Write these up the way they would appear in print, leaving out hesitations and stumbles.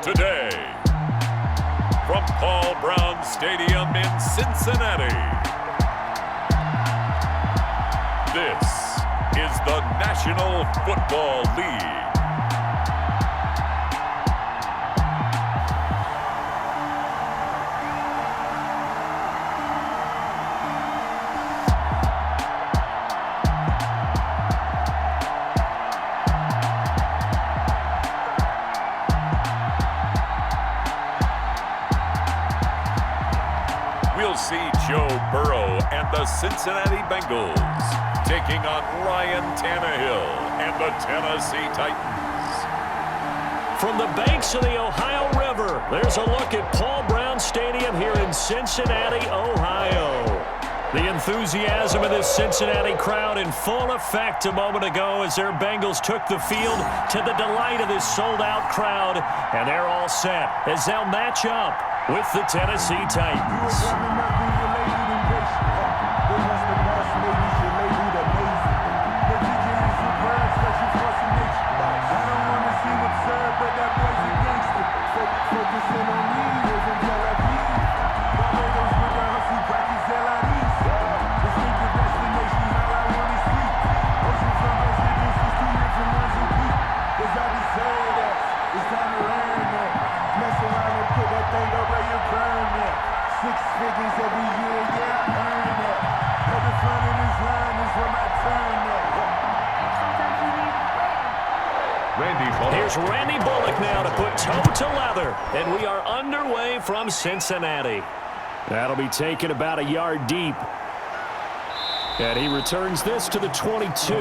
today. From Paul Brown Stadium in Cincinnati, this is the National Football League. We'll see Joe Burrow and the Cincinnati Bengals taking on Ryan Tannehill and the Tennessee Titans. From the banks of the Ohio River, there's a look at Paul Brown Stadium here in Cincinnati, Ohio. The enthusiasm of this Cincinnati crowd in full effect a moment ago as their Bengals took the field to the delight of this sold-out crowd. And they're all set as they'll match up with the Tennessee Titans. Here's Randy Bullock now to put toe to leather, and we are underway from Cincinnati. That'll be taken about a yard deep. And he returns this to the 22.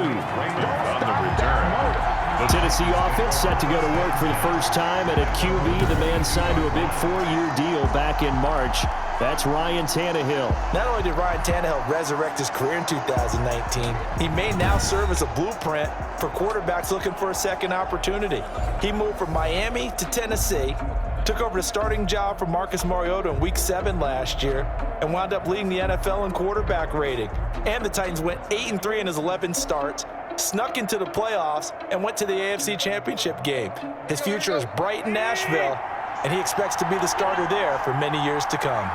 The Tennessee offense set to go to work for the first time, and at QB, the man signed to a big 4-year deal back in March. That's Ryan Tannehill. Not only did Ryan Tannehill resurrect his career in 2019, he may now serve as a blueprint for quarterbacks looking for a second opportunity. He moved from Miami to Tennessee, took over the starting job from Marcus Mariota in Week 7 last year, and wound up leading the NFL in quarterback rating. And the Titans went 8-3 in his 11 starts, snuck into the playoffs, and went to the AFC Championship game. His future is bright in Nashville, and he expects to be the starter there for many years to come.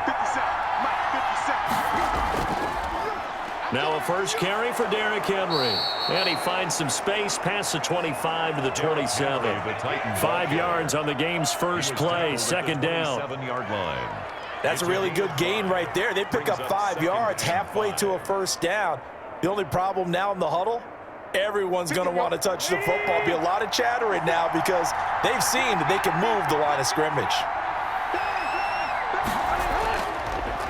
Now a first carry for Derrick Henry. And he finds some space past the 25 to the 27. 5 yards on the game's first play, second down. 7-yard line. That's a really good gain right there. They pick up 5 yards halfway to a first down. The only problem now in the huddle, everyone's going to want to touch the football. Be a lot of chattering now because they've seen that they can move the line of scrimmage.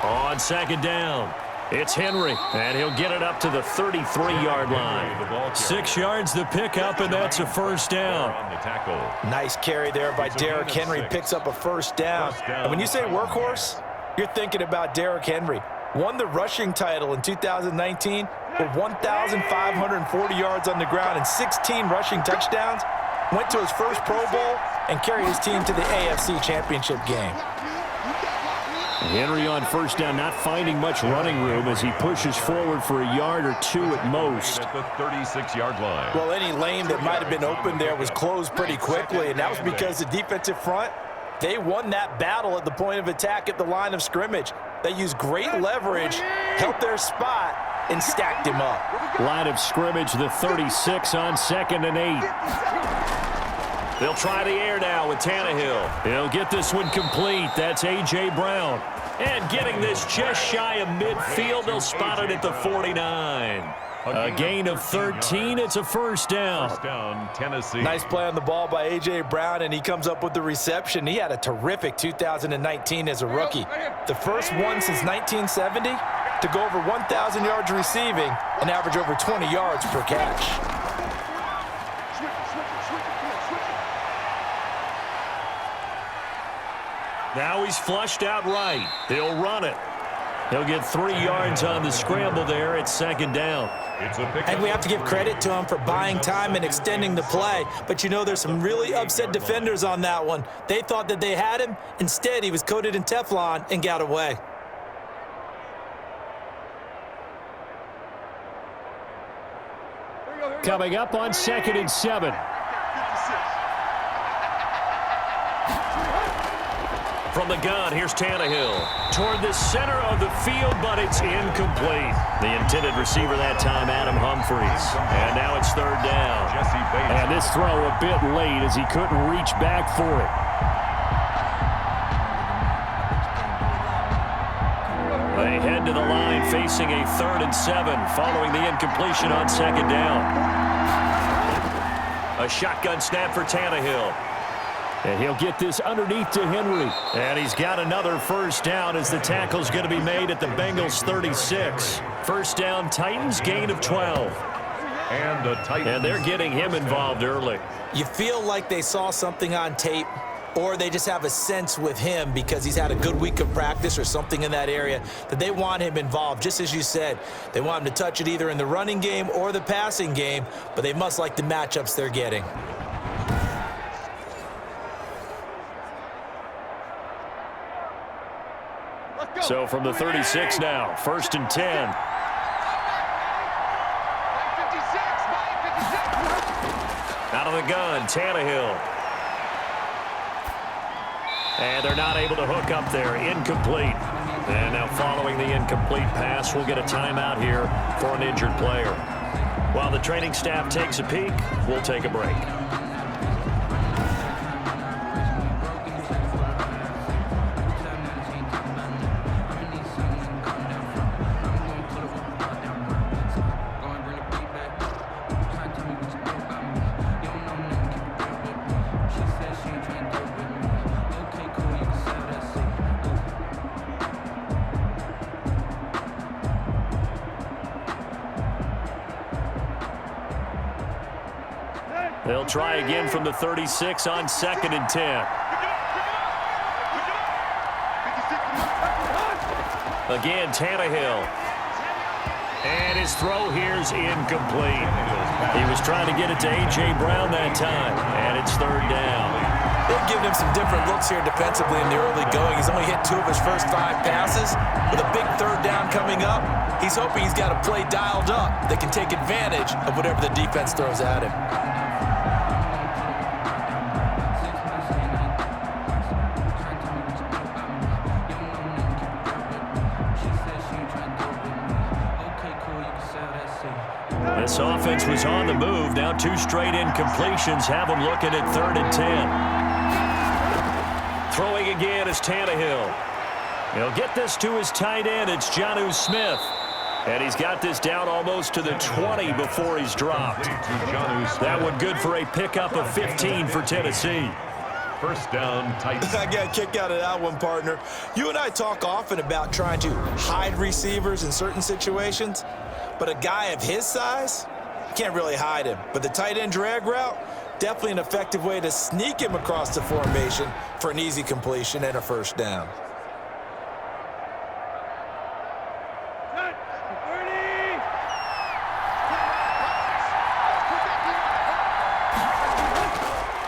On second down, it's Henry, and he'll get it up to the 33-yard line. 6 yards the pickup, and that's a first down. Nice carry there by Derrick Henry. Picks up a first down. And when you say workhorse, you're thinking about Derrick Henry. Won the rushing title in 2019 with 1,540 yards on the ground and 16 rushing touchdowns. Went to his first Pro Bowl and carried his team to the AFC Championship game. Henry on first down, not finding much running room as he pushes forward for a yard or two at most. At the 36-yard line. Well, any lane that might have been open there was closed pretty quickly, and that was because the defensive front, they won that battle at the point of attack at the line of scrimmage. They used great leverage, held their spot, and stacked him up. Line of scrimmage, the 36 on 2nd and 8. They'll try the air now with Tannehill. He'll get this one complete. That's A.J. Brown. And getting this just shy of midfield, they'll spot it at the 49. A gain of 13. It's a first down. First down, Tennessee. Nice play on the ball by A.J. Brown, and he comes up with the reception. He had a terrific 2019 as a rookie. The first one since 1970 to go over 1,000 yards receiving and average over 20 yards per catch. Now he's flushed out right. He'll run it. He'll get 3 yards on the scramble there at second down. And we have to give credit to him for buying time and extending the play. But you know, there's some really upset defenders on that one. They thought that they had him. Instead, he was coated in Teflon and got away. Coming up on 2nd and 7. From the gun, here's Tannehill. Toward the center of the field, but it's incomplete. The intended receiver that time, Adam Humphries. And now it's third down. And this throw a bit late as he couldn't reach back for it. They head to the line facing a 3rd and 7 following the incompletion on second down. A shotgun snap for Tannehill. And he'll get this underneath to Henry. And he's got another first down as the tackle's going to be made at the Bengals 36. First down, Titans, gain of 12. And they're getting him involved early. You feel like they saw something on tape, or they just have a sense with him because he's had a good week of practice or something in that area that they want him involved. Just as you said, they want him to touch it either in the running game or the passing game, but they must like the matchups they're getting. So from the 36 now, 1st and 10. Out of the gun, Tannehill. And they're not able to hook up there. Incomplete. And now following the incomplete pass, we'll get a timeout here for an injured player. While the training staff takes a peek, we'll take a break. They'll try again from the 36 on 2nd and 10. Again, Tannehill. And his throw here's incomplete. He was trying to get it to A.J. Brown that time, and it's 3rd down. They've given him some different looks here defensively in the early going. He's only hit 2 of his first 5 passes. With a big 3rd down coming up, he's hoping he's got a play dialed up that can take advantage of whatever the defense throws at him. This offense was on the move. Now 2 straight incompletions have them looking at 3rd and 10. Throwing again is Tannehill. He'll get this to his tight end. It's Jonnu Smith. And he's got this down almost to the 20 before he's dropped. That one good for a pickup of 15 for Tennessee. First down, Titans. I got a kick out of that one, partner. You and I talk often about trying to hide receivers in certain situations, but a guy of his size, you can't really hide him. But the tight end drag route, definitely an effective way to sneak him across the formation for an easy completion and a first down.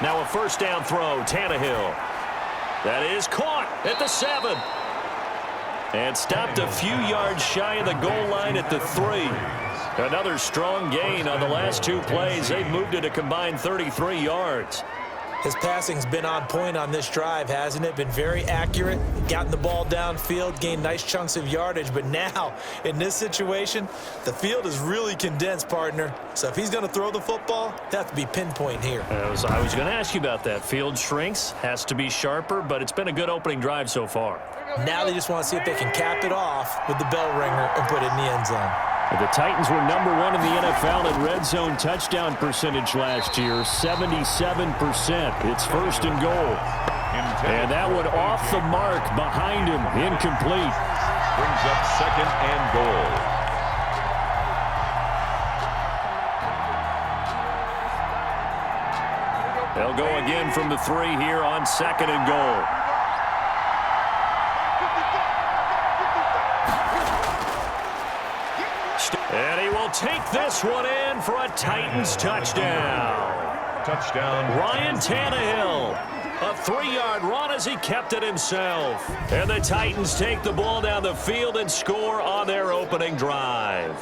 Now a first down throw, Tannehill. That is caught at the 7. And stopped a few yards shy of the goal line at the 3. Another strong gain on the last 2 plays. They've moved it a combined 33 yards. His passing's been on point on this drive, hasn't it? Been very accurate, gotten the ball downfield, gained nice chunks of yardage. But now, in this situation, the field is really condensed, partner. So if he's going to throw the football, they have to be pinpoint here. I was going to ask you about that. Field shrinks, has to be sharper, but it's been a good opening drive so far. Now they just want to see if they can cap it off with the bell ringer and put it in the end zone. The Titans were number 1 in the NFL in red zone touchdown percentage last year, 77%. It's 1st and goal. And that one off the mark behind him, incomplete. Brings up 2nd and goal. They'll go again from the 3 here on 2nd and goal. And he will take this one in for a Titans touchdown. Touchdown. Ryan Tannehill. A 3-yard run as he kept it himself. And the Titans take the ball down the field and score on their opening drive.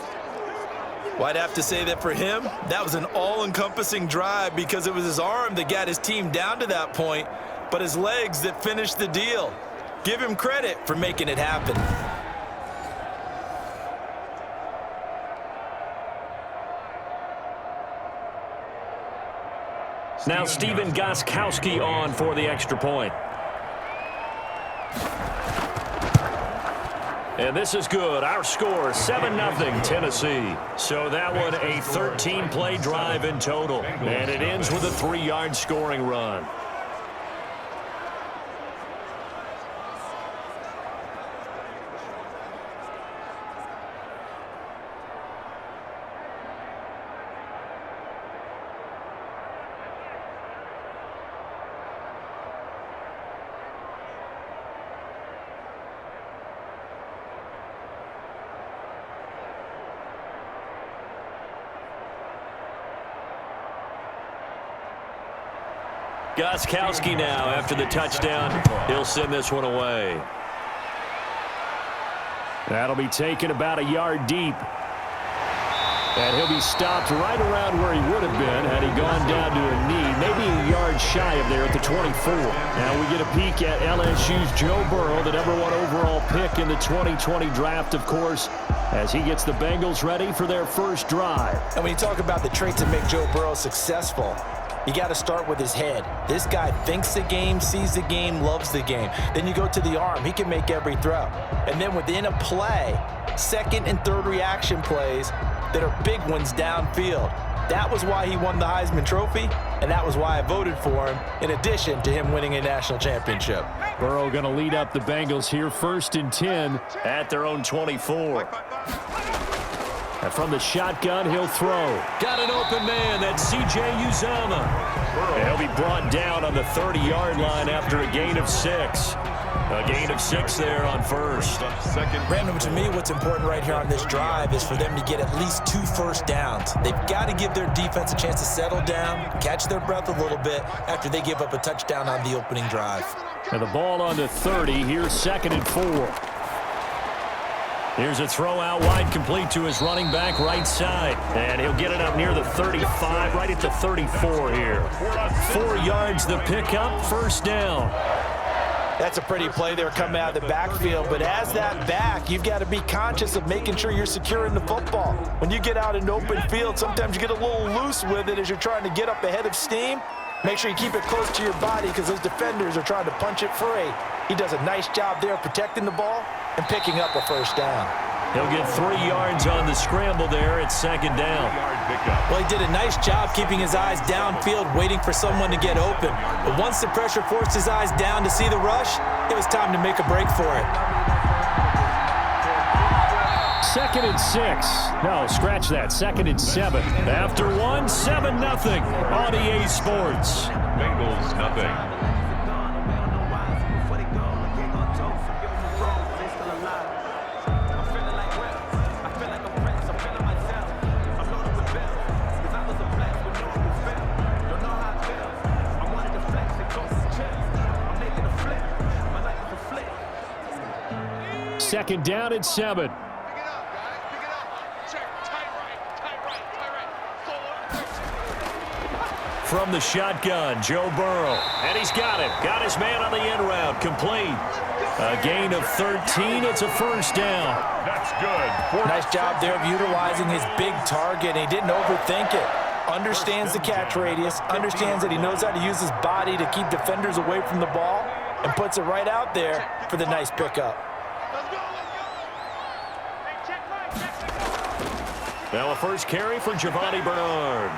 Well, I'd have to say that for him, that was an all-encompassing drive because it was his arm that got his team down to that point, but his legs that finished the deal. Give him credit for making it happen. Now Stephen Gostkowski on for the extra point. And this is good. Our score, 7-0 Tennessee. So that one a 13-play drive in total. And it ends with a 3-yard scoring run. Gostkowski now after the touchdown. He'll send this one away. That'll be taken about a yard deep. And he'll be stopped right around where he would have been had he gone down to a knee, maybe a yard shy of there at the 24. Now we get a peek at LSU's Joe Burrow, the #1 overall pick in the 2020 draft, of course, as he gets the Bengals ready for their first drive. And when you talk about the traits that make Joe Burrow successful, you got to start with his head. This guy thinks the game, sees the game, loves the game. Then you go to the arm. He can make every throw. And then within a play, second and third reaction plays that are big ones downfield. That was why he won the Heisman Trophy, and that was why I voted for him, in addition to him winning a national championship. Burrow going to lead up the Bengals here, 1st and 10 At their own 24. And from the shotgun, he'll throw. Got an open man. That's C.J. Uzomah. And he'll be brought down on the 30-yard line after a gain of 6. A gain of 6 there on first. Brandon, to me, what's important right here on this drive is for them to get at least 2 first downs. They've got to give their defense a chance to settle down, catch their breath a little bit after they give up a touchdown on the opening drive. And the ball on the 30. Here's 2nd and 4. Here's a throw out wide, complete to his running back right side. And he'll get it up near the 35, right at the 34 here. 4 yards the pickup, first down. That's a pretty play there coming out of the backfield, but as that back, you've got to be conscious of making sure you're securing the football. When you get out in open field, sometimes you get a little loose with it as you're trying to get up ahead of steam. Make sure you keep it close to your body because those defenders are trying to punch it free. He does a nice job there protecting the ball and picking up a first down. He'll get 3 yards on the scramble there at 2nd down. Well, he did a nice job keeping his eyes downfield, waiting for someone to get open. But once the pressure forced his eyes down to see the rush, it was time to make a break for it. 2nd and 6. No, scratch that. 2nd and 7. After 1, 7-0 on EA Sports. Bengals nothing. Second down and 7. From the shotgun, Joe Burrow. And he's got him. Got his man on the end route. Complete. A gain of 13. It's a first down. That's good. Nice job there of utilizing his big target. He didn't overthink it. Understands the catch radius. Understands that he knows how to use his body to keep defenders away from the ball. And puts it right out there for the nice pickup. Now a first carry for Giovanni Bernard.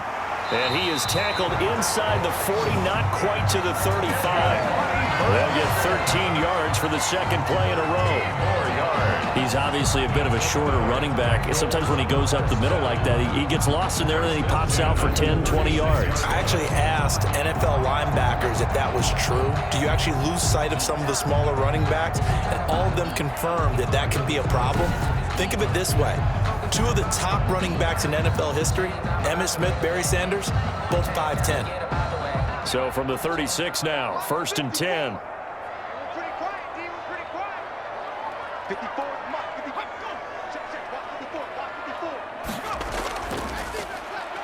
And he is tackled inside the 40, not quite to the 35. They'll get 13 yards for the second play in a row. 4 yards. He's obviously a bit of a shorter running back. Sometimes when he goes up the middle like that, he gets lost in there and then he pops out for 10, 20 yards. I actually asked NFL linebackers if that was true. Do you actually lose sight of some of the smaller running backs? And all of them confirmed that that can be a problem. Think of it this way. 2 of the top running backs in NFL history, Emmitt Smith, Barry Sanders, both 5'10". So from the 36 now, 1st and 10.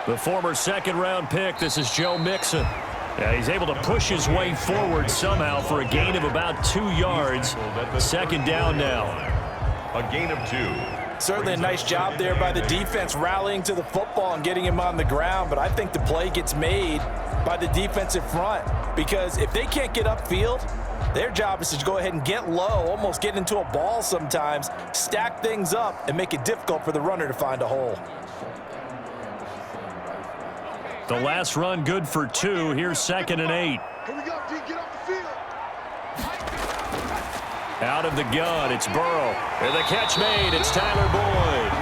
The former second-round pick, this is Joe Mixon. Yeah, he's able to push his way forward somehow for a gain of about 2 yards. Second down now. A gain of 2. Certainly a nice job there by the defense rallying to the football and getting him on the ground, but I think the play gets made by the defensive front because if they can't get upfield, their job is to go ahead and get low, almost get into a ball sometimes, stack things up, and make it difficult for the runner to find a hole. The last run good for 2. Here's 2nd and 8. Here we go, D. Get off the field. Out of the gun, it's Burrow. And the catch made, it's Tyler Boyd.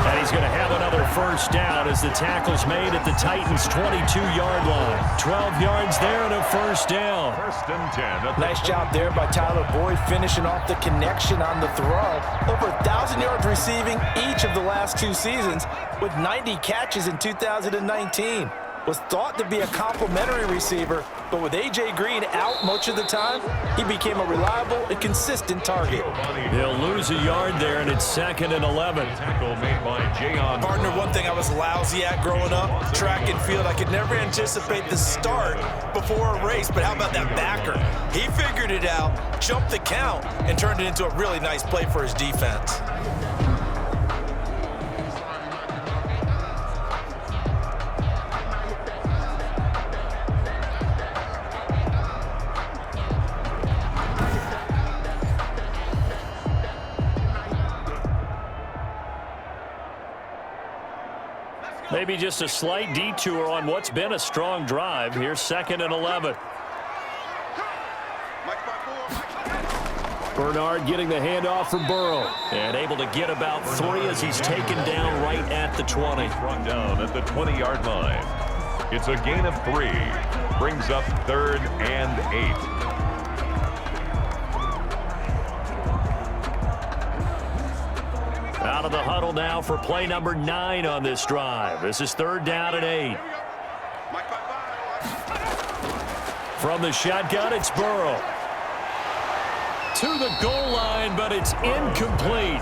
And he's going to have another first down as the tackle's made at the Titans' 22-yard line. 12 yards there and a first down. 1st and 10. Nice job there by Tyler Boyd finishing off the connection on the throw. Over 1,000 yards receiving each of the last 2 seasons with 90 catches in 2019. Was thought to be a complimentary receiver, but with A.J. Green out much of the time, he became a reliable and consistent target. He'll lose a yard there, and it's 2nd and 11. Tackle made by Jayon. Partner, one thing I was lousy at growing up, track and field, I could never anticipate the start before a race, but how about that backer? He figured it out, jumped the count, and turned it into a really nice play for his defense. Maybe just a slight detour on what's been a strong drive. Here's 2nd and 11. Bernard getting the handoff from Burrow. And able to get about 3 as he's taken down right at the 20. Run down at the 20-yard line. It's a gain of 3. Brings up 3rd and 8. Out of the huddle now for play number 9 on this drive. This is 3rd down and 8. From the shotgun, it's Burrow. To the goal line, but it's incomplete.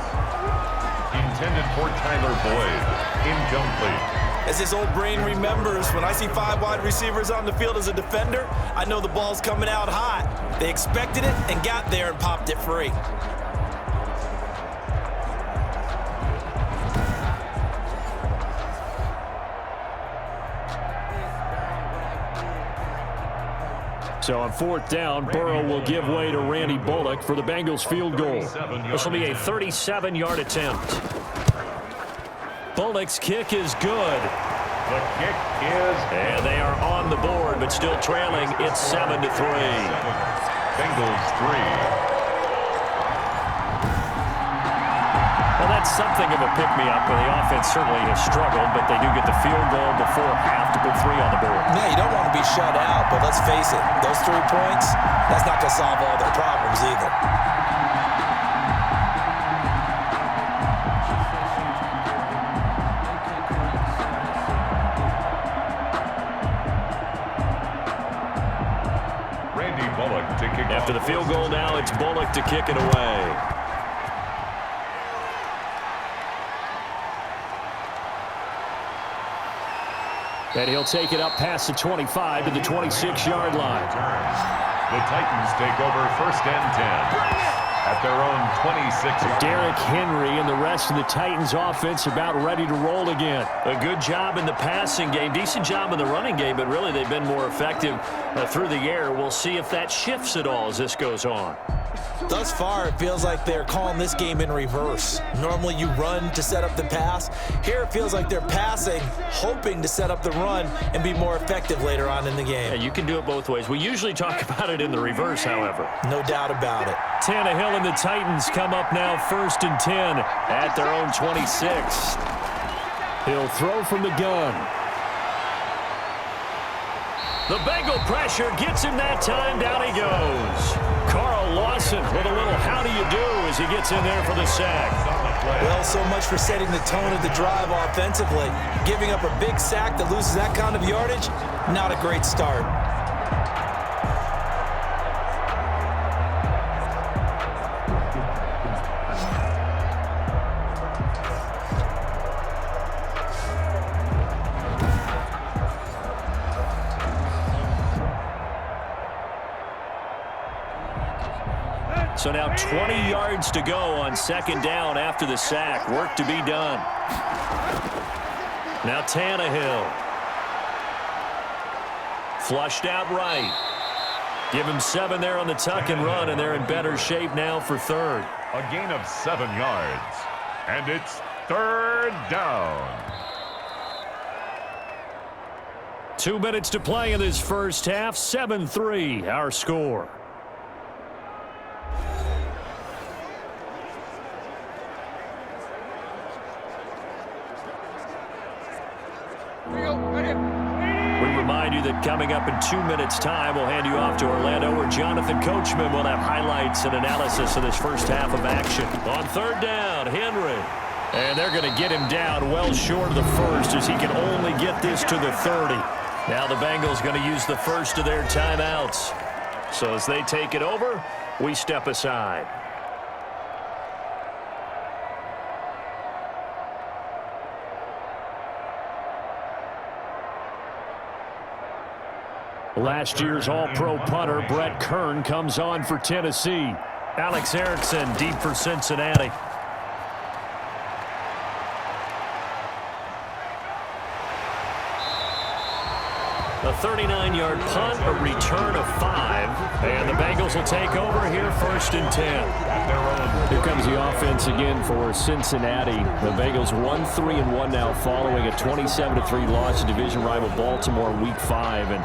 Intended for Tyler Boyd. Incomplete. As his old brain remembers, when I see 5 wide receivers on the field as a defender, I know the ball's coming out hot. They expected it and got there and popped it free. So on 4th down, Burrow will give way to Randy Bullock for the Bengals field goal. This will be a 37-yard attempt. Bullock's kick is good. The kick is... And they are on the board, but still trailing. It's 7-3. Bengals 3. Well, that's something of a pick-me-up. The offense certainly has struggled, but they do get the field goal before half to put 3 on the board. Yeah, you don't want to be shut out, but let's face it, those 3 points, that's not going to solve all their problems either. Randy Bullock to kick off. After the field goal now, it's Bullock to kick it away. And he'll take it up past the 25 to the 26-yard line. The Titans take over 1st and 10 at their own 26. Derrick Henry and the rest of the Titans offense about ready to roll again. A good job in the passing game, decent job in the running game, but really they've been more effective through the air. We'll see if that shifts at all as this goes on. Thus far, it feels like they're calling this game in reverse. Normally you run to set up the pass. Here it feels like they're passing, hoping to set up the run and be more effective later on in the game. Yeah, you can do it both ways. We usually talk about it in the reverse, however. No doubt about it. Tannehill and the Titans come up now 1st and 10 at their own 26. He'll throw from the gun. The Bengal pressure gets him that time. Down he goes. Carl Lawson with a little how do you do as he gets in there for the sack. Well, so much for setting the tone of the drive offensively. Giving up a big sack that loses that kind of yardage, not a great start. So now 20 yards to go on second down after the sack. Work to be done. Now Tannehill. Flushed out right. Give him 7 there on the tuck and run, and they're in better shape now for third. A gain of 7 yards. And it's third down. 2 minutes to play in this first half. 7-3 our score. We remind you that coming up in 2 minutes' time, we'll hand you off to Orlando, where Jonathan Coachman will have highlights and analysis of this first half of action. On third down, Henry. And they're going to get him down well short of the first, as he can only get this to the 30. Now the Bengals going to use the first of their timeouts. So as they take it over, we step aside. Last year's All-Pro punter Brett Kern comes on for Tennessee. Alex Erickson deep for Cincinnati. A 39-yard punt, a return of 5, and the Bengals will take over here first and 10. Here comes the offense again for Cincinnati. The Bengals 1-3-1 now following a 27-3 loss to division rival Baltimore in Week 5. And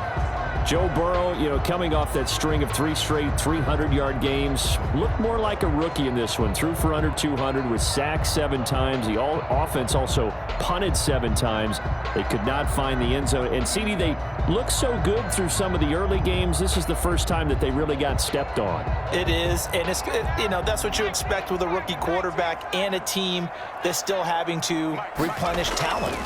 Joe Burrow, coming off that string of 3 straight 300-yard games, looked more like a rookie in this one. Threw for under 200, was sacked 7 times. The offense also punted 7 times. They could not find the end zone. And CD, they looked so good through some of the early games. This is the first time that they really got stepped on. It is, and it's that's what you expect with a rookie quarterback and a team that's still having to replenish talent.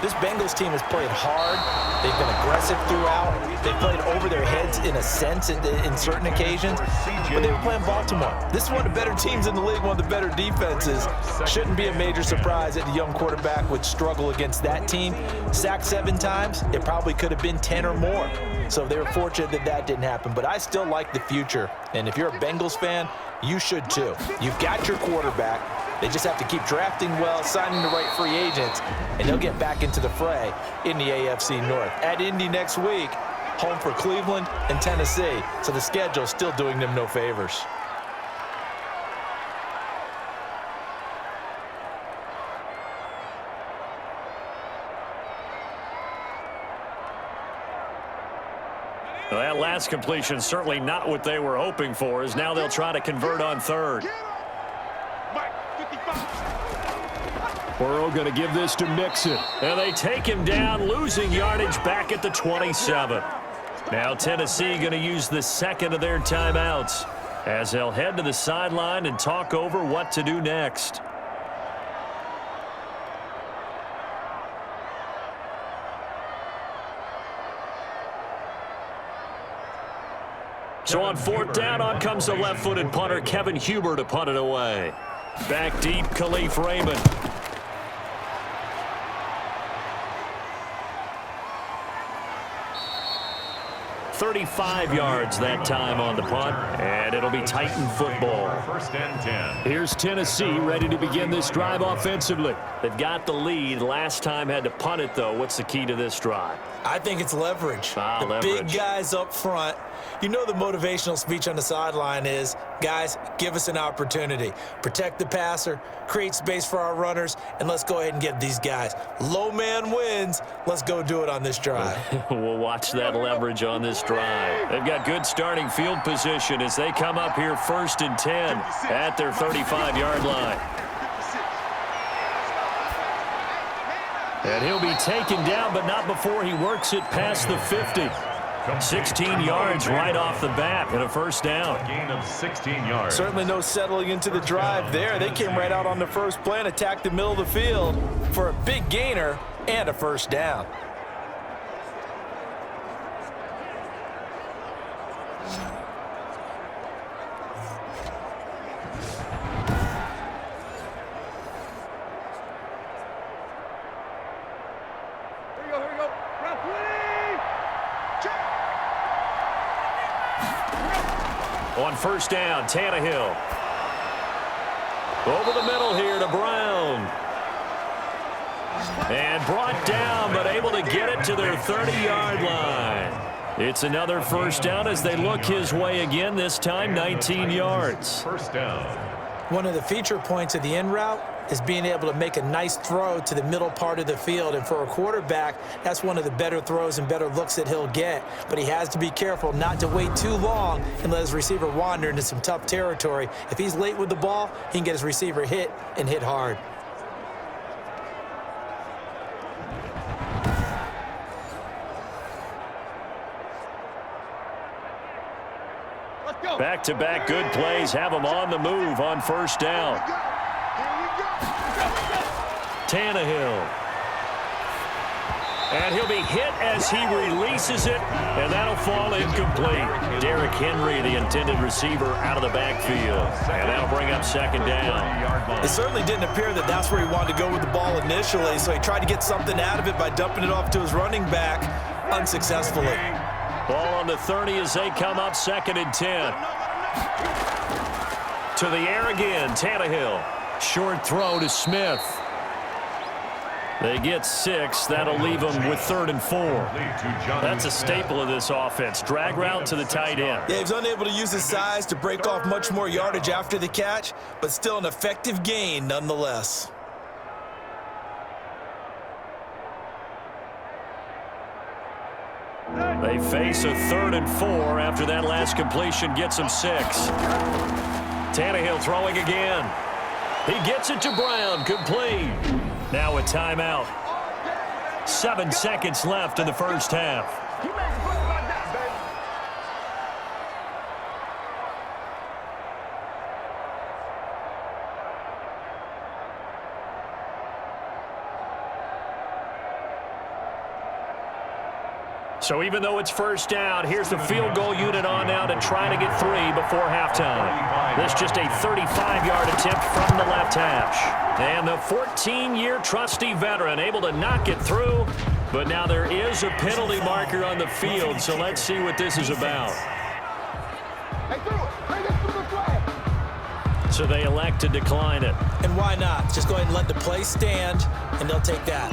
This Bengals team has played hard. They've been aggressive throughout. They played over their heads in a sense in certain occasions, but they were playing Baltimore. This is one of the better teams in the league, one of the better defenses. Shouldn't be a major surprise that the young quarterback would struggle against that team. Sacked 7 times, it probably could have been 10 or more. So they were fortunate that that didn't happen. But I still like the future. And if you're a Bengals fan, you should too. You've got your quarterback. They just have to keep drafting well, signing the right free agents, and they'll get back into the fray in the AFC North. At Indy next week, home for Cleveland and Tennessee. So the schedule's still doing them no favors. Well, that last completion certainly not what they were hoping for, as now they'll try to convert on third. Burrow going to give this to Mixon. And they take him down, losing yardage back at the 27. Now Tennessee going to use the second of their timeouts, as they'll head to the sideline and talk over what to do next. So on fourth down, on comes the left-footed punter, Kevin Huber, to punt it away. Back deep, Khalif Raymond. 35 yards that time on the punt, and it'll be Titan football. First and 10. Here's Tennessee ready to begin this drive offensively. They've got the lead. Last time had to punt it, though. What's the key to this drive? I think it's leverage. Leverage. Big guys up front. The motivational speech on the sideline is, guys, give us an opportunity. Protect the passer, create space for our runners, and let's go ahead and get these guys. Low man wins. Let's go do it on this drive. We'll watch that leverage on this drive. They've got good starting field position as they come up here first and 10 at their 35-yard line. And he'll be taken down, but not before he works it past the 50. 16 yards right off the bat and a first down. A gain of 16 yards. Certainly no settling into the drive there. They came right out on the first play and attacked the middle of the field for a big gainer and a first down. On first down, Tannehill. Over the middle here to Brown. And brought down, but able to get it to their 30-yard line. It's another first down as they look his way again, this time 19 yards. First down. One of the feature points of the in route is being able to make a nice throw to the middle part of the field. And for a quarterback, that's one of the better throws and better looks that he'll get. But he has to be careful not to wait too long and let his receiver wander into some tough territory. If he's late with the ball, he can get his receiver hit and hit hard. Back-to-back good plays have him on the move on first down. Tannehill. And he'll be hit as he releases it, and that'll fall incomplete. Derrick Henry, the intended receiver, out of the backfield. And that'll bring up second down. It certainly didn't appear that that's where he wanted to go with the ball initially, so he tried to get something out of it by dumping it off to his running back unsuccessfully. Ball on the 30 as they come up, 2nd and 10. To the air again, Tannehill. Short throw to Smith. They get 6. That'll leave them with 3rd and 4. That's a staple of this offense. Drag route to the tight end. Yeah, he was unable to use his size to break off much more yardage after the catch, but still an effective gain nonetheless. They face a 3rd and 4 after that last completion gets them 6. Tannehill throwing again. He gets it to Brown, complete. Now a timeout. 7 seconds left in the first half. So even though it's first down, here's the field goal unit on now to try to get 3 before halftime. This just a 35-yard attempt from the left hash. And the 14-year trusty veteran able to knock it through, but now there is a penalty marker on the field, so let's see what this is about. So they elect to decline it. And why not? Just go ahead and let the play stand, and they'll take that.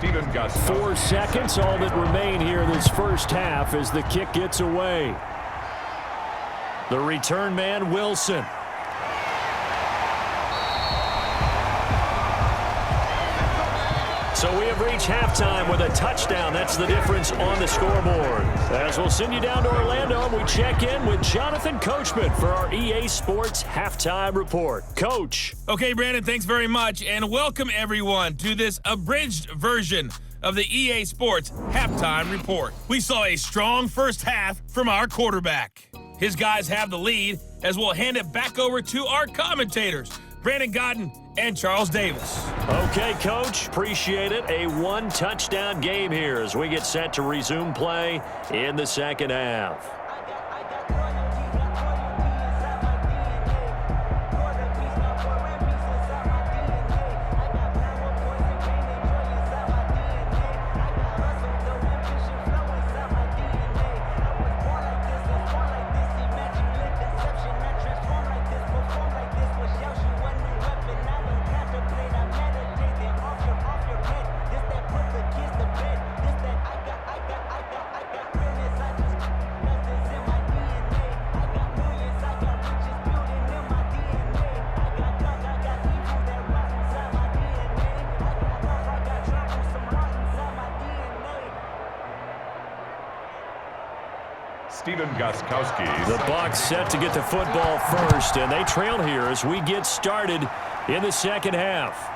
Steven got 4 seconds, all that remain here this first half as the kick gets away. The return man, Wilson. So we have reached halftime with a touchdown. That's the difference on the scoreboard. As we'll send you down to Orlando, we check in with Jonathan Coachman for our EA Sports Halftime Report. Coach. Okay, Brandon, thanks very much, and welcome everyone to this abridged version of the EA Sports Halftime Report. We saw a strong first half from our quarterback. His guys have the lead as we'll hand it back over to our commentators, Brandon Godden and Charles Davis. Okay, Coach, appreciate it. A 1-touchdown game here as we get set to resume play in the second half. Goskowski. The Bucs set to get the football first, and they trail here as we get started in the second half.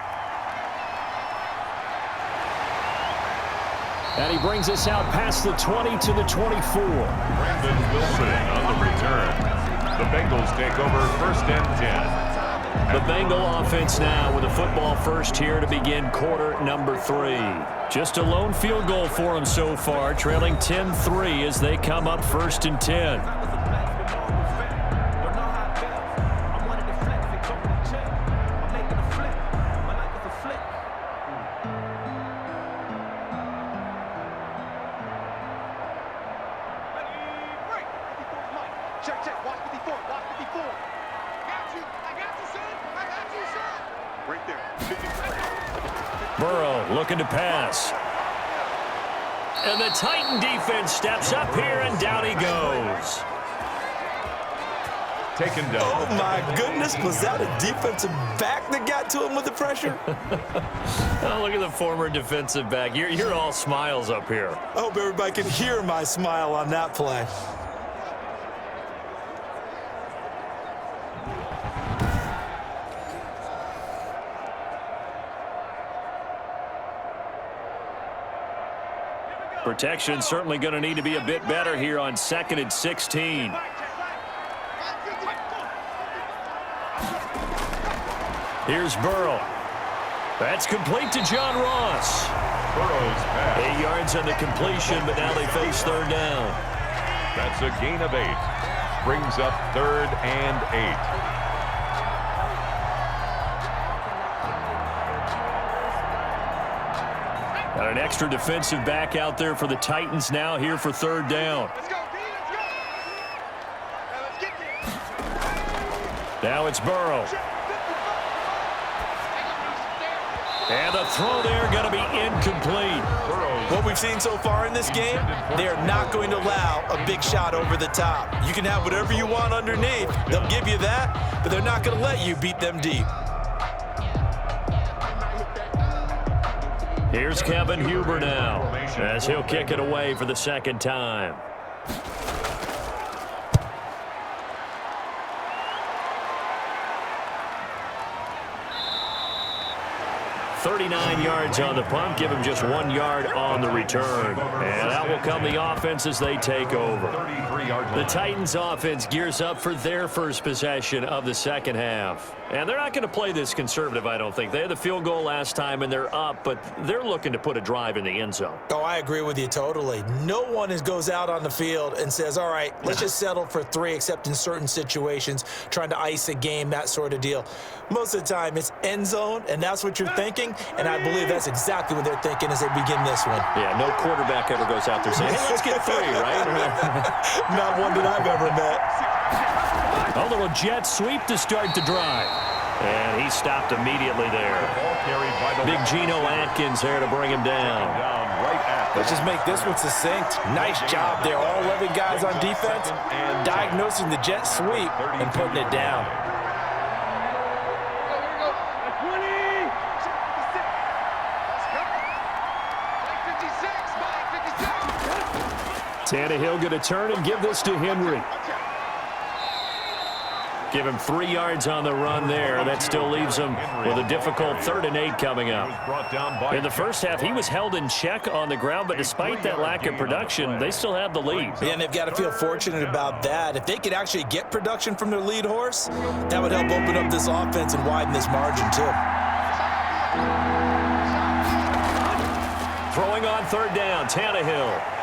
And he brings us out past the 20 to the 24. Brandon Wilson on the return. The Bengals take over 1st and 10. The Bengal offense now with a football first here to begin quarter number 3. Just a lone field goal for them so far, trailing 10-3 as they come up 1st and 10. Check. Watch 54. I got you, son. I got you, son. Right there. Burrow looking to pass. And the Titan defense steps up here, and down he goes. Taken down. Oh, my goodness. Was that a defensive back that got to him with the pressure? Oh, look at the former defensive back. You're all smiles up here. I hope everybody can hear my smile on that play. Protection certainly going to need to be a bit better here on 2nd and 16. Here's Burrow. That's complete to John Ross. Burrow's pass. 8 yards on the completion, but now they face 3rd down. That's a gain of 8. Brings up 3rd and 8. Got an extra defensive back out there for the Titans now here for 3rd down. Let's go, D. Let's go. Now let's get there. Now it's Burrow. And the throw there going to be incomplete. What we've seen so far in this game, they are not going to allow a big shot over the top. You can have whatever you want underneath. They'll give you that, but they're not going to let you beat them deep. Here's Kevin Huber now as he'll kick it away for the 2nd time. 39 yards on the punt, give him just 1 yard on the return. And out will come the offense as they take over. The Titans offense gears up for their first possession of the second half. And they're not going to play this conservative, I don't think. They had the field goal last time, and they're up, but they're looking to put a drive in the end zone. Oh, I agree with you totally. No one goes out on the field and says, all right, let's just settle for 3, except in certain situations, trying to ice a game, that sort of deal. Most of the time, it's end zone, and that's what you're thinking, and I believe that's exactly what they're thinking as they begin this one. Yeah, no quarterback ever goes out there saying, hey, let's get 3, right? Not one that I've ever met. A little jet sweep to start the drive. And he stopped immediately there. Big Geno Atkins there to bring him down. Let's just make this one succinct. Nice job there. All 11 guys on defense diagnosing the jet sweep and putting it down. Tannehill going to turn and give this to Henry. Give him 3 yards on the run there. That still leaves him with a difficult 3rd and 8 coming up. In the first half, he was held in check on the ground, but despite that lack of production, they still have the lead. Yeah, and they've got to feel fortunate about that. If they could actually get production from their lead horse, that would help open up this offense and widen this margin too. Throwing on 3rd down, Tannehill.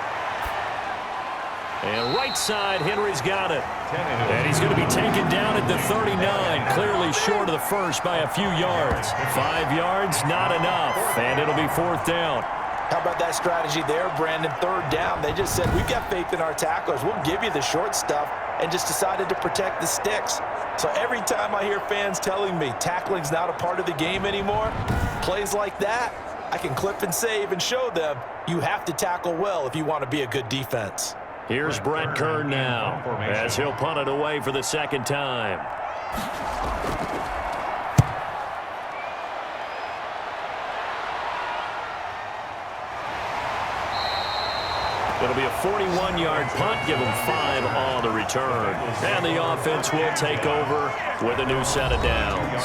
And right side, Henry's got it. And he's going to be taken down at the 39, clearly short of the first by a few yards. 5 yards, not enough, and it'll be 4th down. How about that strategy there, Brandon? 3rd down, they just said, we've got faith in our tacklers. We'll give you the short stuff, and just decided to protect the sticks. So every time I hear fans telling me tackling's not a part of the game anymore, plays like that, I can clip and save and show them you have to tackle well if you want to be a good defense. Here's Brett Kern now as he'll punt it away for the 2nd time. It'll be a 41-yard punt. Give them 5 on the return. And the offense will take over with a new set of downs.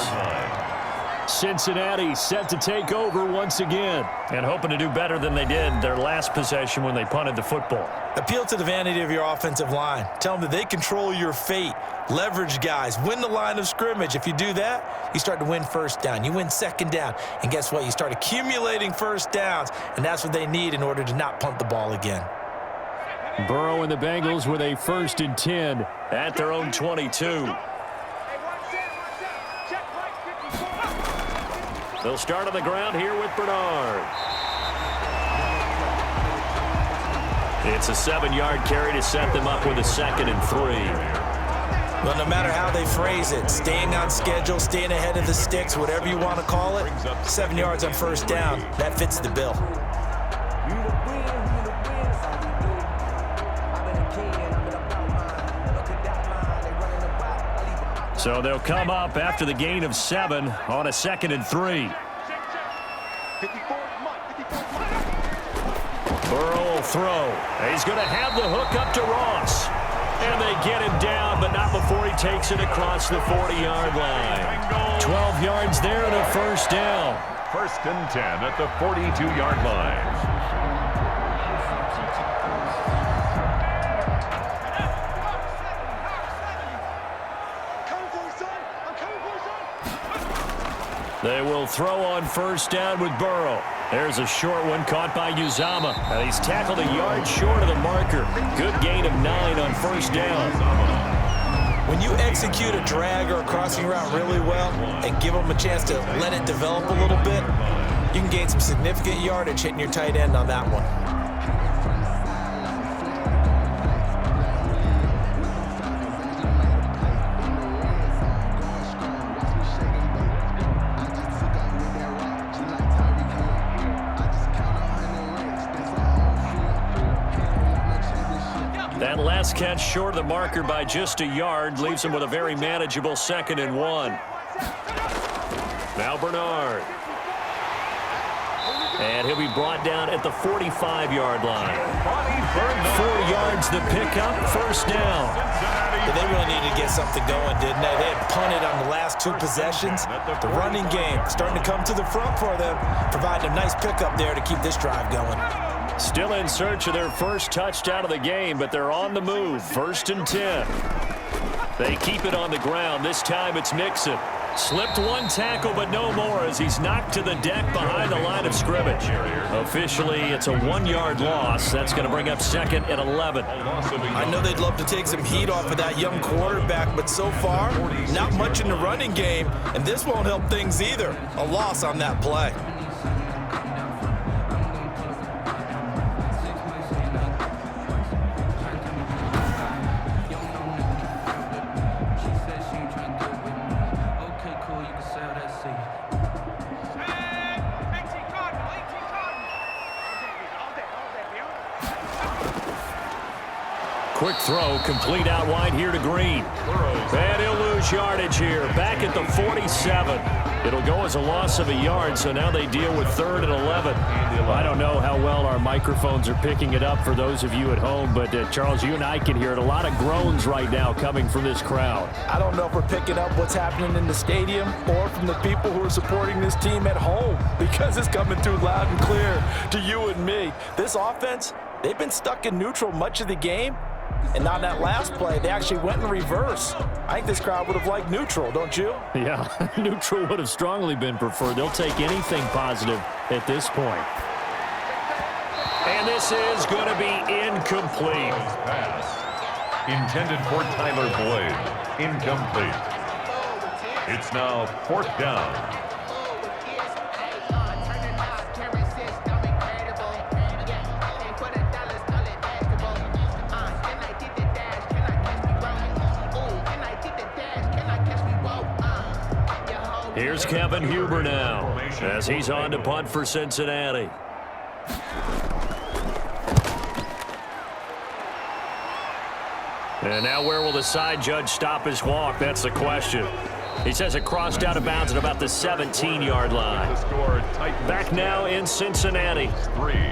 Cincinnati set to take over once again and hoping to do better than they did their last possession when they punted the football. Appeal to the vanity of your offensive line. Tell them that they control your fate. Leverage guys. Win the line of scrimmage. If you do that, you start to win first down. You win second down. And guess what? You start accumulating first downs. And that's what they need in order to not punt the ball again. Burrow and the Bengals with a 1st and 10 at their own 22. They'll start on the ground here with Bernard. It's a 7-yard carry to set them up with a 2nd and 3. Well, no matter how they phrase it, staying on schedule, staying ahead of the sticks, whatever you want to call it, 7 yards on first down, that fits the bill. So they'll come up after the gain of 7 on a 2nd and 3. Burrow will throw. He's going to have the hook up to Ross. And they get him down, but not before he takes it across the 40-yard line. 12 yards there and a first down. 1st and 10 at the 42-yard line. They will throw on first down with Burrow. There's a short one caught by Uzama. And he's tackled a yard short of the marker. Good gain of 9 on first down. When you execute a drag or a crossing route really well and give them a chance to let it develop a little bit, you can gain some significant yardage hitting your tight end on that one. That last catch short of the marker by just a yard leaves him with a very manageable 2nd and 1. Now Bernard. And he'll be brought down at the 45-yard line. 4 yards the pickup, first down. Yeah, they really needed to get something going, didn't they? They had punted on the last 2 possessions. The running game starting to come to the front for them, providing a nice pickup there to keep this drive going. Still in search of their first touchdown of the game, but they're on the move. 1st and 10. They keep it on the ground. This time it's Mixon. Slipped 1 tackle, but no more as he's knocked to the deck behind the line of scrimmage. Officially, it's a 1-yard loss. That's going to bring up 2nd and 11. I know they'd love to take some heat off of that young quarterback, but so far, not much in the running game, and this won't help things either. A loss on that play. Quick throw, complete out wide here to Green. And he'll lose yardage here, back at the 47. It'll go as a loss of a yard, so now they deal with 3rd and 11. I don't know how well our microphones are picking it up for those of you at home, but Charles, you and I can hear it. A lot of groans right now coming from this crowd. I don't know if we're picking up what's happening in the stadium or from the people who are supporting this team at home, because it's coming through loud and clear to you and me. This offense, they've been stuck in neutral much of the game. And on that last play, they actually went in reverse. I think this crowd would have liked neutral, don't you? Yeah, neutral would have strongly been preferred. They'll take anything positive at this point. And this is going to be incomplete. Pass. Intended for Tyler Boyd. Incomplete. It's now 4th down. Here's Kevin Huber now as he's on to punt for Cincinnati. And now where will the side judge stop his walk? That's the question. He says it crossed out of bounds at about the 17-yard line. Back now in Cincinnati.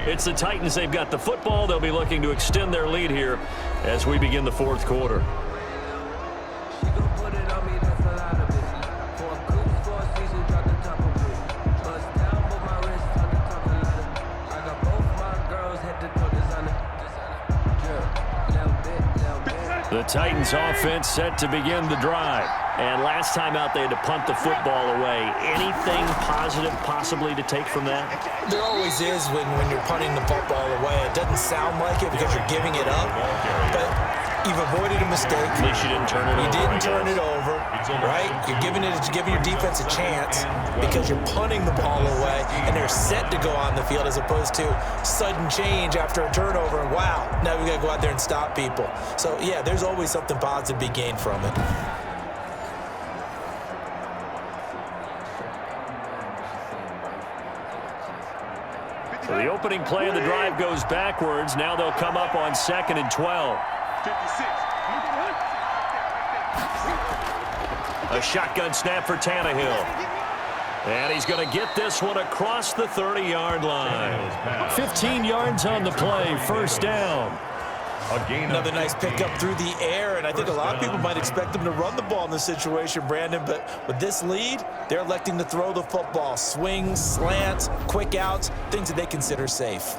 It's the Titans. They've got the football. They'll be looking to extend their lead here as we begin the fourth quarter. The Titans offense set to begin the drive. And last time out, they had to punt the football away. Anything positive possibly to take from that? There always is when you're punting the football away. It doesn't sound like it because you're giving it up, but you've avoided a mistake. At least you didn't turn it over. You didn't turn it over, right? You're giving your defense a chance because you're punting the ball away, and they're set to go on the field as opposed to sudden change after a turnover. And wow, now we got to go out there and stop people. So yeah, there's always something positive to be gained from it. So the opening play of the drive goes backwards. Now they'll come up on 2nd and 12. 56. A shotgun snap for Tannehill. And he's going to get this one across the 30-yard line. 15 yards on the play, first down. Another nice pickup through the air, and I think a lot of people might expect them to run the ball in this situation, Brandon, but with this lead, they're electing to throw the football. Swings, slants, quick outs, things that they consider safe.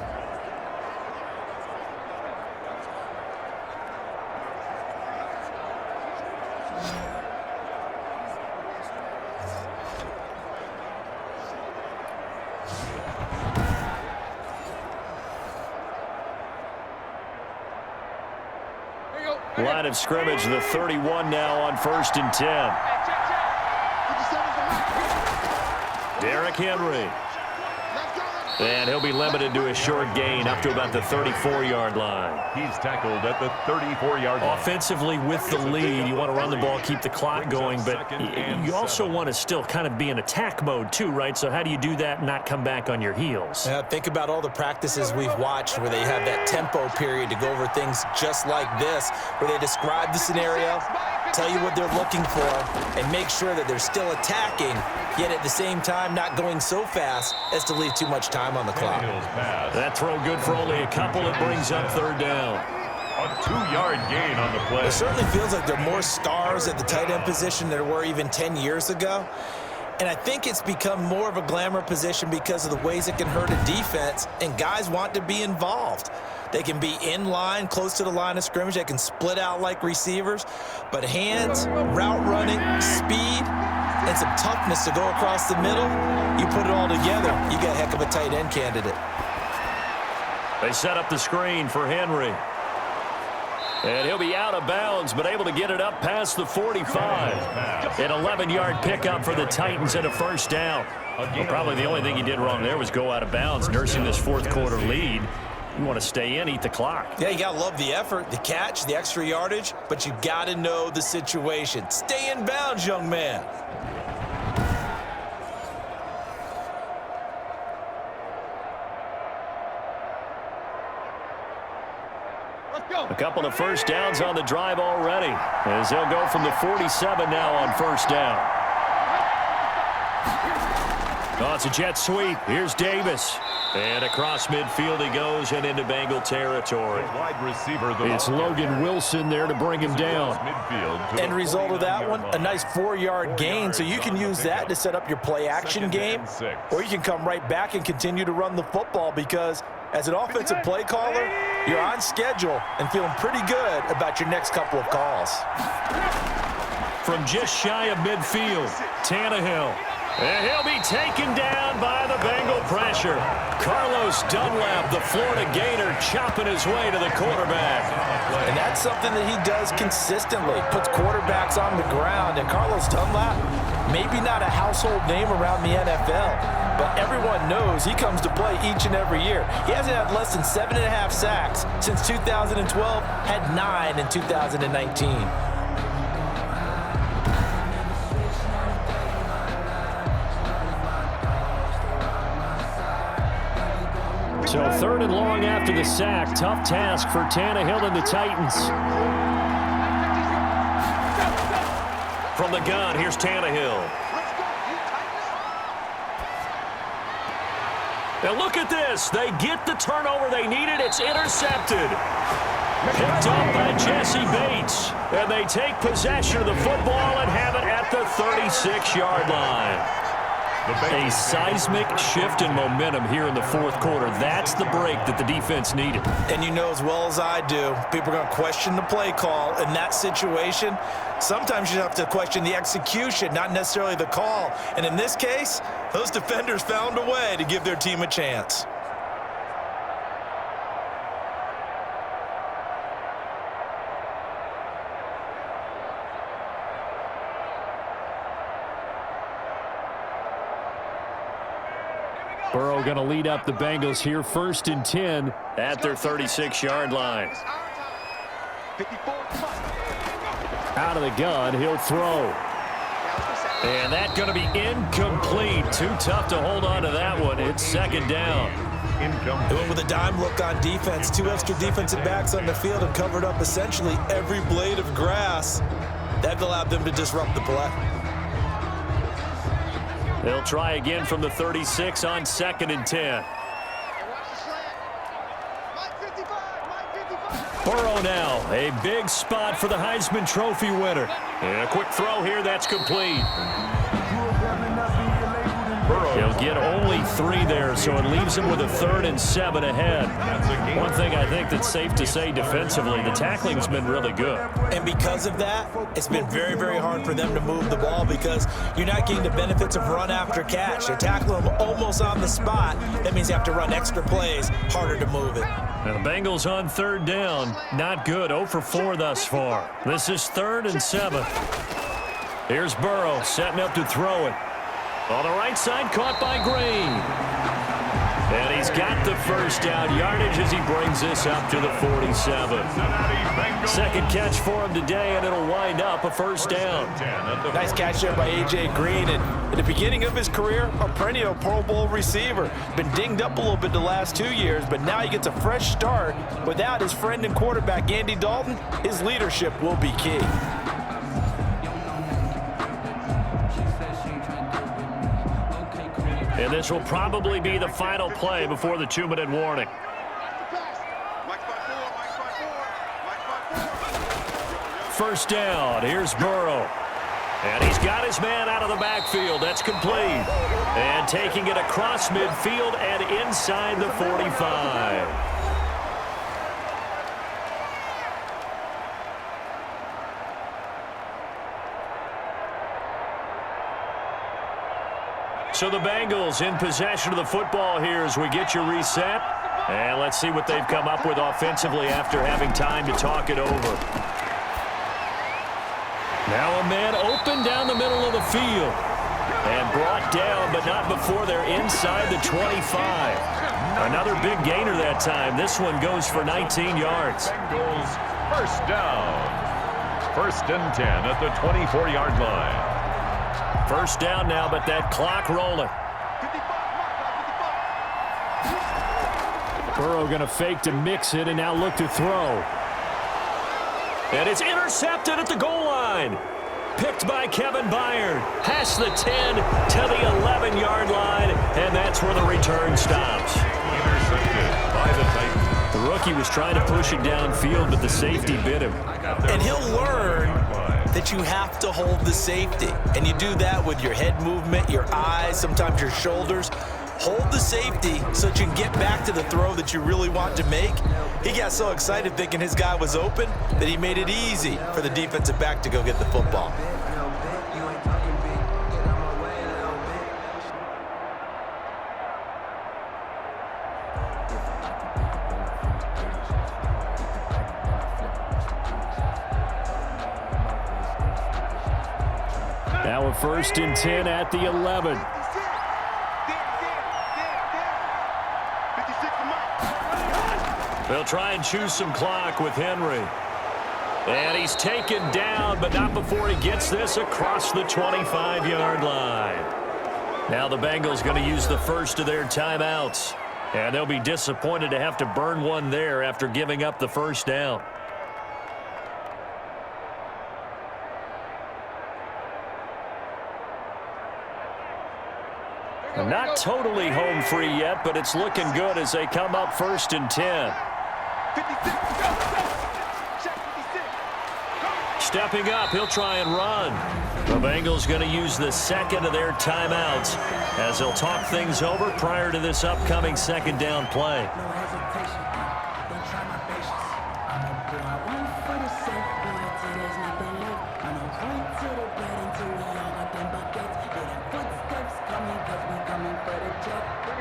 Line of scrimmage, the 31 now on 1st and 10. Derrick Henry. And he'll be limited to a short gain up to about the 34-yard line. He's tackled at the 34-yard line. Offensively with the lead, you want to run the ball, keep the clock going, but you also want to still kind of be in attack mode too, right? So how do you do that and not come back on your heels? Yeah, think about all the practices we've watched where they have that tempo period to go over things just like this, where they describe the scenario, tell you what they're looking for, and make sure that they're still attacking, yet at the same time not going so fast as to leave too much time on the clock. That throw good for only a couple. It brings up 3rd down. A 2-yard gain on the play. It certainly feels like there are more stars at the tight end position than there were even 10 years ago. And I think it's become more of a glamour position because of the ways it can hurt a defense, and guys want to be involved. They can be in line, close to the line of scrimmage. They can split out like receivers. But hands, route running, speed, and some toughness to go across the middle, you put it all together, you got a heck of a tight end candidate. They set up the screen for Henry. And he'll be out of bounds, but able to get it up past the 45. An 11-yard pickup for the Titans and a first down. Well, probably the only thing he did wrong there was go out of bounds, nursing this fourth quarter lead. You want to stay in, eat the clock. Yeah, you got to love the effort, the catch, the extra yardage, but you got to know the situation. Stay in bounds, young man. A couple of first downs on the drive already, as they'll go from the 47 now on first down. Oh, it's a jet sweep. Here's Davis. And across midfield he goes and into Bengal territory. Wide receiver, it's Logan Wilson there to bring him down. End result of that one, a nice 4-yard gain, so you can use that to set up your play-action game, or you can come right back and continue to run the football because as an offensive play caller, you're on schedule and feeling pretty good about your next couple of calls. From just shy of midfield, Tannehill. And he'll be taken down by the Bengal pressure. Carlos Dunlap, the Florida Gator, chopping his way to the quarterback. And that's something that he does consistently, puts quarterbacks on the ground. And Carlos Dunlap, maybe not a household name around the NFL, but everyone knows he comes to play each and every year. He hasn't had less than 7.5 sacks since 2012, had 9 in 2019. So 3rd and long after the sack. Tough task for Tannehill and the Titans. From the gun, here's Tannehill. Let's go. You tighten up. Now look at this. They get the turnover they needed. It's intercepted. Picked up by Jesse Bates. And they take possession of the football and have it at the 36-yard line. A seismic shift in momentum here in the fourth quarter. That's the break that the defense needed. And you know as well as I do, people are going to question the play call in that situation. Sometimes you have to question the execution, not necessarily the call. And in this case, those defenders found a way to give their team a chance. Burrow going to lead up the Bengals here, 1st and 10 at their 36-yard line. It's our time. 54. out of the gun. He'll throw. And that's going to be incomplete. Too tough to hold on to that one. It's 2nd down. They went with a dime look on defense. 2 extra defensive backs on the field and covered up essentially every blade of grass. That allowed them to disrupt the play. They'll try again from the 36 on 2nd and 10. Burrow now, a big spot for the Heisman Trophy winner. And a quick throw here, that's complete. He'll get only 3 there, so it leaves him with a 3rd and 7 ahead. One thing I think that's safe to say defensively, the tackling's been really good. And because of that, it's been very, very hard for them to move the ball because you're not getting the benefits of run after catch. They're tackling them almost on the spot. That means you have to run extra plays, harder to move it. And the Bengals on 3rd down. Not good, 0 for 4 thus far. This is 3rd and 7. Here's Burrow setting up to throw it. On the right side, caught by Green. And he's got the 1st down yardage as he brings this up to the 47. 2nd catch for him today, and it'll wind up a 1st down. Nice catch there by A.J. Green. And at the beginning of his career, a perennial Pro Bowl receiver. Been dinged up a little bit the last 2 years, but now he gets a fresh start. Without his friend and quarterback, Andy Dalton, his leadership will be key. And this will probably be the final play before the 2-minute warning. 1st down. Here's Burrow. And he's got his man out of the backfield. That's complete. And taking it across midfield and inside the 45. So the Bengals in possession of the football here as we get you reset. And let's see what they've come up with offensively after having time to talk it over. Now a man open down the middle of the field. And brought down, but not before they're inside the 25. Another big gainer that time. This one goes for 19 yards. Bengals 1st down. 1st and 10 at the 24-yard line. 1st down now, but that clock rolling. Burrow going to fake to Mixon and now look to throw. And it's intercepted at the goal line. Picked by Kevin Byard. Past the 10 to the 11-yard line, and that's where the return stops. Intercepted by the Titans. The rookie was trying to push it downfield, but the safety bit him. And he'll learn that you have to hold the safety. And you do that with your head movement, your eyes, sometimes your shoulders. Hold the safety so that you can get back to the throw that you really want to make. He got so excited thinking his guy was open that he made it easy for the defensive back to go get the football. Now a 1st and 10 at the 11. They'll try and choose some clock with Henry. And he's taken down, but not before he gets this across the 25-yard line. Now the Bengals going to use the 1st of their timeouts. And they'll be disappointed to have to burn one there after giving up the 1st down. Not totally home free yet, but it's looking good as they come up 1st and 10. 56. Stepping up, he'll try and run. The Bengals going to use the second of their timeouts as they'll talk things over prior to this upcoming second down play.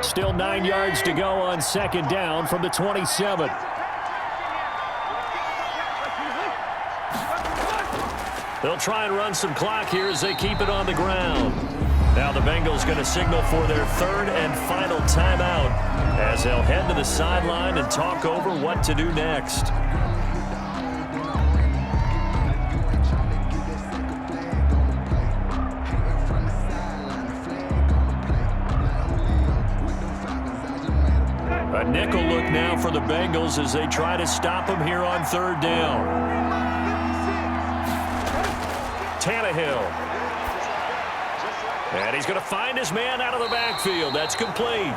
Still 9 yards to go on second down from the 27. They'll try and run some clock here as they keep it on the ground. Now the Bengals going to signal for their third and final timeout as they'll head to the sideline and talk over what to do next. A nickel look now for the Bengals as they try to stop him here on third down. Tannehill. And he's going to find his man out of the backfield. That's complete.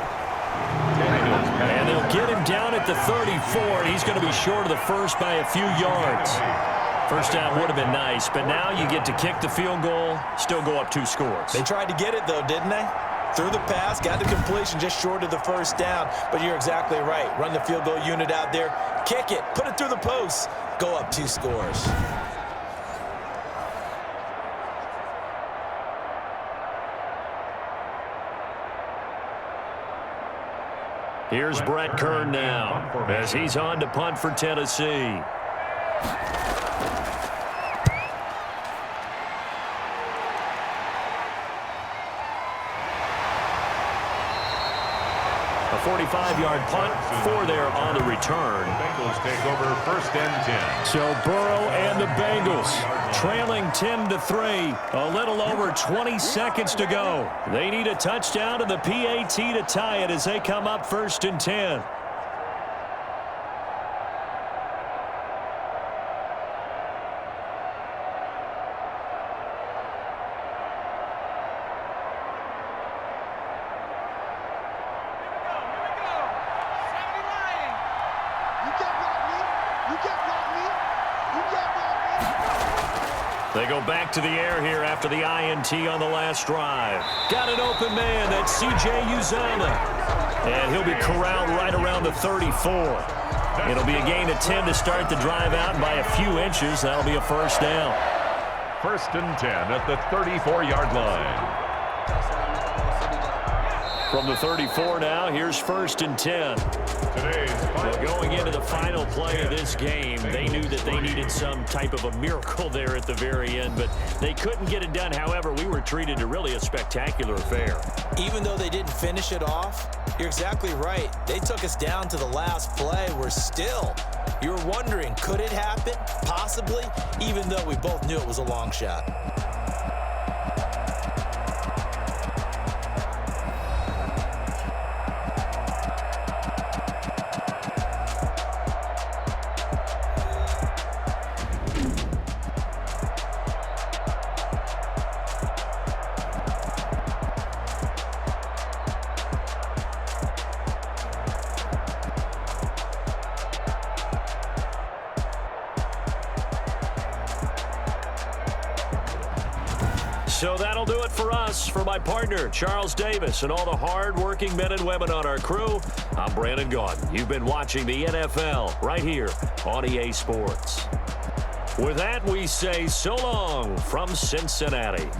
And they'll get him down at the 34, and he's going to be short of the first by a few yards. First down would have been nice, but now you get to kick the field goal, still go up 2 scores. They tried to get it, though, didn't they? Threw the pass, got the completion just short of the first down. But you're exactly right. Run the field goal unit out there, kick it, put it through the post, go up 2 scores. Here's Brett Kern now as he's on to punt for Tennessee. A 45-yard punt, 4 there on the return. Bengals take over 1st and 10. So Burrow and the Bengals trailing 10-3. A little over 20 seconds to go. They need a touchdown and the PAT to tie it as they come up 1st and 10. They go back to the air here after the INT on the last drive. Got an open man. That's C.J. Uzomah. And he'll be corralled right around the 34. It'll be a gain of 10 to start the drive out by a few inches. That'll be a first down. 1st and 10 at the 34-yard line. From the 34 now, here's 1st and 10. Well, going into the final play of this game, they knew that they needed some type of a miracle there at the very end, but they couldn't get it done. However, we were treated to really a spectacular affair. Even though they didn't finish it off, you're exactly right. They took us down to the last play. You were wondering, could it happen? Possibly, even though we both knew it was a long shot. So that'll do it for us. For my partner, Charles Davis, and all the hard-working men and women on our crew, I'm Brandon Gaudin. You've been watching the NFL right here on EA Sports. With that, we say so long from Cincinnati.